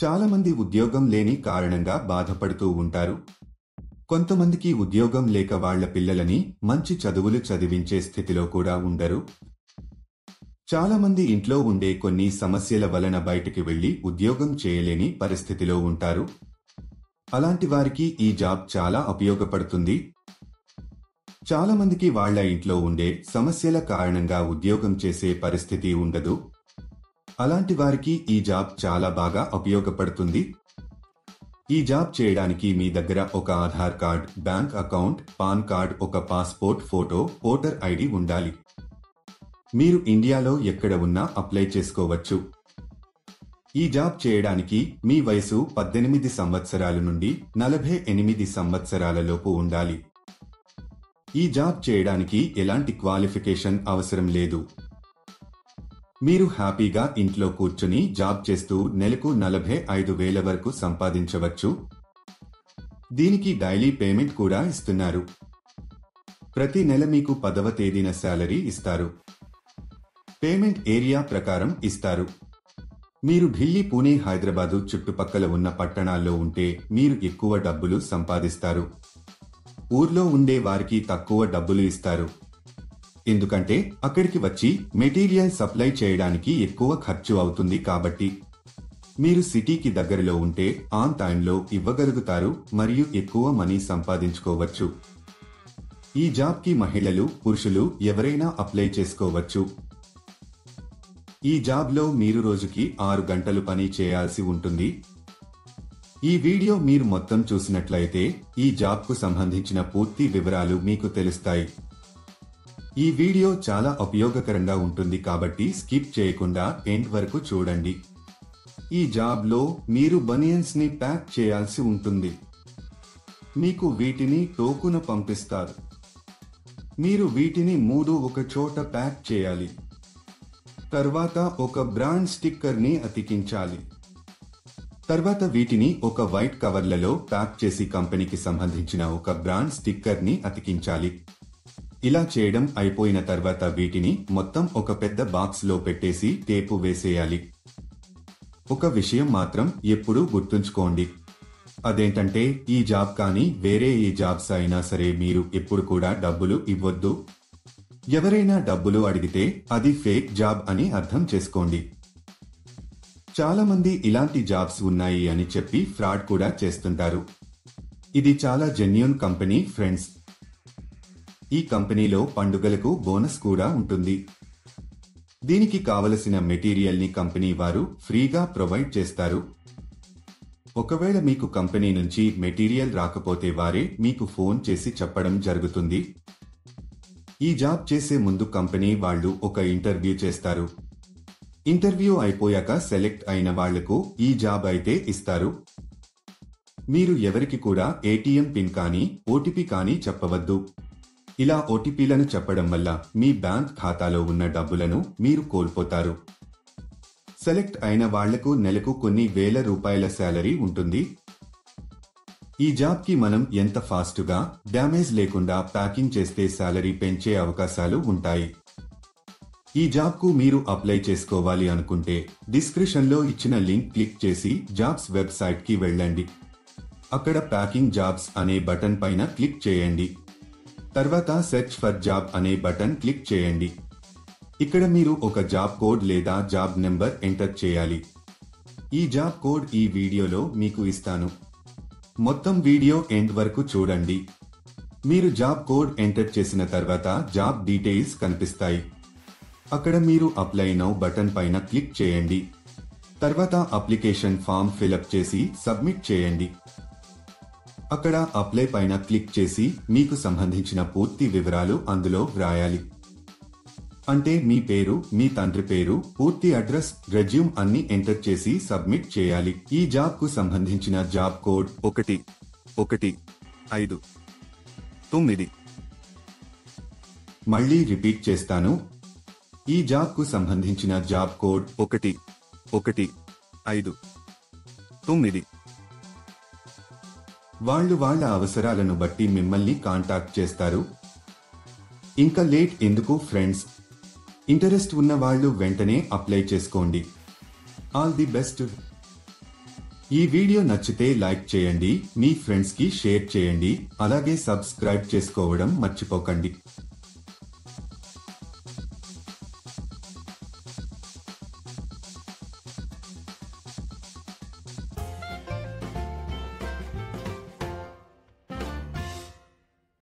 చాలామంది ఉద్యోగం లేని కారణంగా బాధపడుతూ ఉంటారు. కొంతమందికి ఉద్యోగం లేక వాళ్ల పిల్లలని మంచి చదువులు చదివించే స్థితిలో కూడా ఉండరు. చాలామంది ఇంట్లో ఉండే కొన్ని సమస్యల వలన బయటికి వెళ్లి ఉద్యోగం చేయలేని పరిస్థితిలో ఉంటారు. అలాంటి వారికి ఈ జాబ్ చాలా ఉపయోగపడుతుంది. చాలామందికి వాళ్ల ఇంట్లో ఉండే సమస్యల కారణంగా ఉద్యోగం చేసే పరిస్థితి ఉండదు. అలాంటి వారికి ఈ జాబ్ చాలా బాగా ఉపయోగపడుతుంది. ఈ జాబ్ చేయడానికి మీ దగ్గర ఒక Aadhaar card, bank account, pan card, ఒక పాస్పోర్ట్ ఫోటో, ఓటర్ ఐడి ఉండాలి. మీరు ఇండియాలో ఎక్కడ ఉన్నా అప్లై చేసుకోవచ్చు. ఈ జాబ్ చేయడానికి మీ వయసు 18 సంవత్సరాల నుండి 48 సంవత్సరాల లోపు ఉండాలి. ఈ జాబ్ చేయడానికి ఎలాంటి క్వాలిఫికేషన్ అవసరం లేదు. మీరు హ్యాపీగా ఇంట్లో కూర్చుని జాబ్ చేస్తూ నెలకు 45,000 వరకు సంపాదించవచ్చు. దీనికి డైలీ పేమెంట్ కూడా ఇస్తున్నారు. ప్రతి నెల మీకు 10వ తేదీన శాలరీ ఇస్తారు. పేమెంట్ ఏరియా ప్రకారం ఇస్తారు. మీరు ఢిల్లీ, పూణే, హైదరాబాదు చుట్టుపక్కల ఉన్న పట్టణాల్లో ఉంటే మీరు ఎక్కువ డబ్బులు సంపాదిస్తారు. ఊర్లో ఉండే వారికి తక్కువ డబ్బులు ఇస్తారు. ఎందుకంటే అక్కడికి వచ్చి మెటీరియల్ సప్లై చేయడానికి ఎక్కువ ఖర్చు అవుతుంది కాబట్టి. మీరు సిటీకి దగ్గరలో ఉంటే ఆన్ టైంలో ఇవ్వగలుగుతారు మరియు ఎక్కువ మనీ సంపాదించుకోవచ్చు. ఈ జాబ్కి మహిళలు, పురుషులు ఎవరైనా అప్లై చేసుకోవచ్చు. ఈ జాబ్లో మీరు రోజుకి 6 గంటలు పని చేయాల్సి ఉంటుంది. ఈ వీడియో మీరు మొత్తం చూసినట్లయితే ఈ జాబ్కు సంబంధించిన పూర్తి వివరాలు మీకు తెలుస్తాయి. ఈ వీడియో చాలా ఉపయోగకరంగా ఉంటుంది కాబట్టి స్కిప్ చేయకుండా ఎండ్ వరకు చూడండి. ఈ జాబ్లో మీరు బనియన్స్ ని ప్యాక్ చేయాల్సి ఉంటుంది. మీకు వీటిని టోకున పంపిస్తారు. మీరు వీటిని 3 ఒక చోట ప్యాక్ చేయాలి. తర్వాత ఒక బ్రాండ్ స్టిక్కర్ ని అతికించాలి. తర్వాత వీటిని ఒక వైట్ కవర్లలో ప్యాక్ చేసి కంపెనీకి సంబంధించిన ఒక బ్రాండ్ స్టిక్కర్ ని అతికించాలి. ఇలా చేయడం అయిపోయిన తర్వాత వీటిని మొత్తం ఒక పెద్ద బాక్స్ లో పెట్టేసి టేపు వేసేయాలి. ఒక విషయం మాత్రం ఎప్పుడూ గుర్తుంచుకోండి. అదేంటంటే ఈ జాబ్ కానీ వేరే ఏ జాబ్స్ అయినా సరే మీరు ఎప్పుడు కూడా డబ్బులు ఇవ్వొద్దు. ఎవరైనా డబ్బులు అడిగితే అది ఫేక్ జాబ్ అని అర్థం చేసుకోండి. చాలా మంది ఇలాంటి జాబ్స్ ఉన్నాయి అని చెప్పి ఫ్రాడ్ కూడా చేస్తుంటారు. ఇది చాలా జెన్యూన్ కంపెనీ ఫ్రెండ్స్. ఈ కంపెనీలో పండుగలకు బోనస్ కూడా ఉంటుంది. దీనికి కావలసిన మెటీరియల్ ని కంపెనీ వారు ఫ్రీగా ప్రొవైడ్ చేస్తారు. ఒకవేళ మీకు కంపెనీ నుంచి మెటీరియల్ రాకపోతే వారే మీకు ఫోన్ చేసి చెప్పడం జరుగుతుంది. ఈ జాబ్ చేసే ముందు కంపెనీ వాళ్ళు ఒక ఇంటర్వ్యూ చేస్తారు. ఇంటర్వ్యూ అయిపోయాక సెలెక్ట్ అయిన వాళ్లకు ఈ జాబ్ అయితే ఇస్తారు. మీరు ఎవరికి కూడా ఏటీఎం పిన్ కానీ ఓటీపీ కానీ చెప్పవద్దు. ఇలా ఓటీపీలను చెప్పడం వల్ల మీ బ్యాంక్ ఖాతాలో ఉన్న డబ్బులను మీరు కోల్పోతారు. సెలెక్ట్ అయిన వాళ్లకు నెలకు కొన్ని వేల రూపాయల శాలరీ ఉంటుంది. ఈ జాబ్కి మనం ఎంత ఫాస్ట్గా, డ్యామేజ్ లేకుండా ప్యాకింగ్ చేస్తే శాలరీ పెంచే అవకాశాలు ఉంటాయి. ఈ జాబ్కు మీరు అప్లై చేసుకోవాలి అనుకుంటే డిస్క్రిప్షన్లో ఇచ్చిన లింక్ క్లిక్ చేసి జాబ్స్ వెబ్సైట్కి వెళ్ళండి. అక్కడ ప్యాకింగ్ జాబ్స్ అనే బటన్ పైన క్లిక్ చేయండి. తర్వాత సెర్చ్ ఫర్ జాబ్ అనే బటన్ క్లిక్ చేయండి. ఇక్కడ మీరు ఒక జాబ్ కోడ్ లేదా జాబ్ నెంబర్ ఎంటర్ చేయాలి. ఈ జాబ్ కోడ్ ఈ వీడియోలో మీకు ఇస్తాను. మొత్తం వీడియో ఎండ్ వరకు చూడండి. మీరు జాబ్ కోడ్ ఎంటర్ చేసిన తర్వాత జాబ్ డీటెయిల్స్ కనిపిస్తాయి. అక్కడ మీరు అప్లై నౌ బటన్ పైన క్లిక్ చేయండి. తర్వాత అప్లికేషన్ ఫామ్ ఫిలప్ చేసి సబ్మిట్ చేయండి. అక్కడ అప్లై పైన క్లిక్ చేసి మీకు సంబంధించిన పూర్తి వివరాలు అందులో వ్రాయాలి. అంటే మీ పేరు, మీ తండ్రి పేరు, పూర్తి అడ్రస్, రెజ్యూమ్ అన్ని ఎంటర్ చేసి సబ్మిట్ చేయాలి. ఈ జాబ్ కు సంబంధించిన జాబ్ కోడ్ 1159. మళ్ళీ రిపీట్ చేస్తాను. ఈ జాబ్ కు సంబంధించిన జాబ్ కోడ్ 1159. వాళ్ళు వాళ్ళ అవసరాలను బట్టి మిమ్మల్ని కాంటాక్ట్ చేస్తారు. ఇంకా లేట్ ఎందుకు ఫ్రెండ్స్? ఇంట్రెస్ట్ ఉన్న వాళ్ళు వెంటనే అప్లై చేసుకోండి. All the best. ఈ వీడియో నచ్చితే లైక్ చేయండి, మీ ఫ్రెండ్స్ కి షేర్ చేయండి, అలాగే సబ్స్క్రైబ్ చేసుకోవడం మర్చిపోకండి.